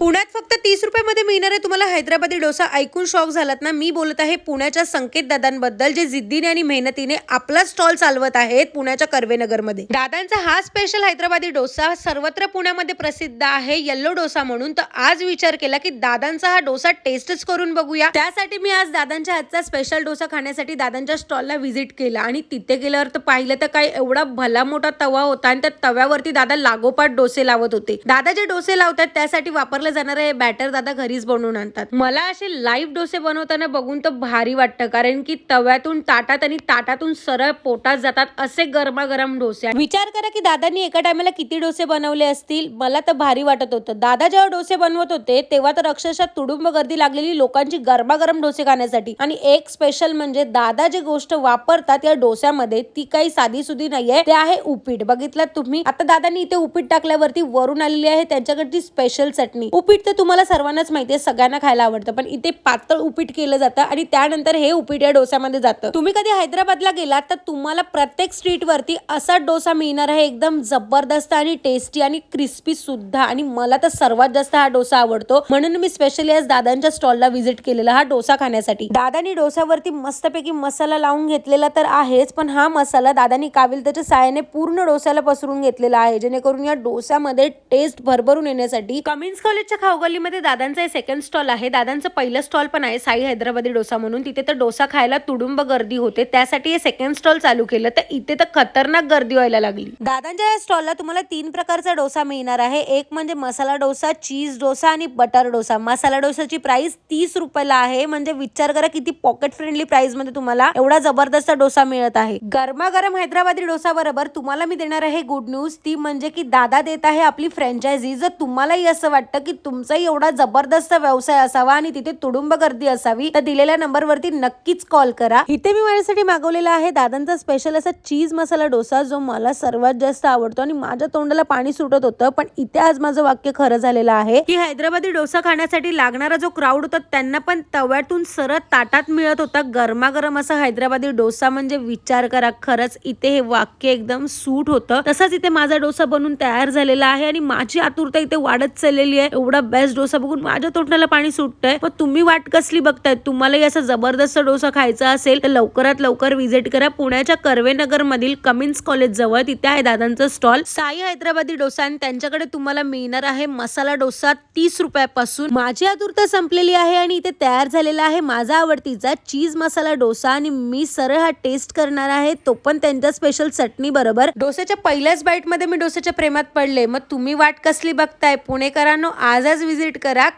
पुण्यात फक्त 30 रुपयामध्ये मिळणार आहे तुम्हाला हैदराबादी डोसा. ऐकून शॉक झालात ना? मी बोलत आहे पुण्याच्या संकेत दादांबद्दल, जे जिद्दीने आणि मेहनतीने आपला स्टॉल चालवत आहेत पुण्याच्या कर्वेनगरमध्ये. दादांचा हा स्पेशल हैदराबादी डोसा सर्वत्र पुण्यामध्ये प्रसिद्ध आहे, येल्लो डोसा म्हणून. तर आज विचार केला की दादांचा हा डोसा टेस्टच करून बघूया. त्यासाठी मी आज दादांच्या हातचा स्पेशल डोसा खाण्यासाठी दादांच्या स्टॉलला व्हिजिट केला आणि तिथे गेल्यावर तर पाहिलं तर काय एवढा भला मोठा तवा होता आणि त्या तव्यावरती दादा लागोपाठ डोसे लावत होते. दादा जे डोसे लावतात त्यासाठी वापरलं जाणार हे बॅटर दादा घरीच बनवून आणतात. मला असे लाईव्ह डोसे बनवताना बघून तर भारी वाटतं, कारण की तव्यातून ताटात आणि ताटातून सरळ पोटात जातात असे गरमागरम डोसे. विचार करा की दादांनी एका टायमाला किती डोसे बनवले असतील. मला तर भारी वाटत होतं. दादा जेव्हा डोसे बनवत होते तेव्हा तर अक्षरशः तुडुंब गर्दी लागलेली लोकांची गरमागरम डोसे खाण्यासाठी. आणि एक स्पेशल म्हणजे दादा जे गोष्ट वापरतात या डोस्यामध्ये ती काही साधी सुधी नाहीये, ते आहे उपीट. बघितलं तुम्ही? आता दादांनी इथे उपीट टाकल्यावरती वरून आलेली आहे त्यांच्याकडची स्पेशल चटणी. उपीट तर तुम्हाला सर्वांनाच माहिती आहे, सगळ्यांना खायला आवडतं, पण इथे पातळ उपीट केलं जातं आणि त्यानंतर हे उपीट या डोस्यामध्ये जातं. तुम्ही कधी हैदराबादला गेलात तर तुम्हाला प्रत्येक स्ट्रीट वरती असा डोसा मिळणार आहे, एकदम जबरदस्त आणि टेस्टी आणि क्रिस्पी सुद्धा. आणि मला तर सर्वात जास्त हा डोसा आवडतो, म्हणून मी स्पेशली आज दादांच्या स्टॉलला व्हिजिट केलेला हा डोसा खाण्यासाठी. दादांनी डोस्यावरती मस्तपैकी मसाला लावून घेतलेला तर आहेच, पण हा मसाला दादांनी काविलताच्या साहाय्याने पूर्ण डोस्याला पसरून घेतलेला आहे, जेणेकरून या डोस्यामध्ये टेस्ट भरभरून येण्यासाठी. कमिन्स कॉलेजच्या खाऊगल्लीमध्ये दादांचा सेकंड स्टॉल आहे. दादांचं पहिलं स्टॉल पण आहे साई हैदराबादी डोसा म्हणून. तिथे तर डोसा खायला तुडुंब गर्दी होते, त्यासाठी हे सेकंड स्टॉल चालू केलं. तर इथे तर खतरनाक गर्दी व्हायला लागली. दादांच्या या स्टॉलला तुम्हाला 3 प्रकारचा डोसा मिळणार आहे. एक म्हणजे मसाला डोसा, चीज डोसा आणि बटर डोसा. मसाला डोसाची प्राइस 30 रुपयाला आहे, म्हणजे विचार करा किती पॉकेट फ्रेंडली प्राइस मध्ये तुम्हाला एवढा जबरदस्त डोसा मिळत आहे. गरमागरम हैदराबादी डोसा बरोबर तुम्हाला मी देणार आहे गुड न्यूज, ती म्हणजे की दादा देत आहे आपली फ्रँचायझी. जर तुम्हालाही असं वाटतं की तुमचाही एवढा जबरदस्त व्यवसाय असावा आणि तिथे तुडुंब गर्दी असावी, तर दिलेल्या नंबरवरती नक्कीच कॉल करा. इथे मी माझ्यासाठी मागवलेला आहे दादांचा स्पेशल असा चीज मसाला डोसा, जो मला सर्वात जास्त आवडतो आणि माझ्या तोंडाला पाणी सुटत होतं. पण इथे आज माझं वाक्य खरं झालेलं आहे की हैदराबादी डोसा खाण्यासाठी लागणारा जो क्राऊड होता त्यांना पण तव्यातून सरळ ताटात मिळत होता गरमागरम असा हैदराबादी डोसा. म्हणजे विचार करा, खरंच इथे हे वाक्य एकदम सूट होतं. तसाच इथे माझा डोसा बनून तयार झालेला आहे आणि माझी आतुरता इथे वाढत चाललेली आहे. एवढा बेस्ट डोसा बघून माझ्या तोंडाला पाणी सुटतंय. पण तुम्ही वाट कसली बघताय? तुम्हालाही असा जबरदस्त डोसा खायचा असेल तर लवकरात लवकर व्हिजिट करा पुण्याच्या कर्वेनगर मधील कमिन्स कॉलेज जवळ. तिथे आहे दादांचं स्टॉल साई हैदराबादी डोसा आणि त्यांच्याकडे तुम्हाला मिळणार आहे मसाला डोसा 30 रुपयापासून. माझी आतुरता संपलेली आहे आणि इथे तयार झालेला आहे माझा आवडतीचा चीज मसाला डोसा आणि मी सरळ हा टेस्ट करणार आहे, तो पण त्यांच्या स्पेशल चटणी बरोबर. डोस्याच्या पहिल्याच बाईट मध्ये मी डोस्याच्या प्रेमात पडले. मग तुम्ही वाट कसली बघताय? पुणेकरांनो, आजच व्हिजिट करा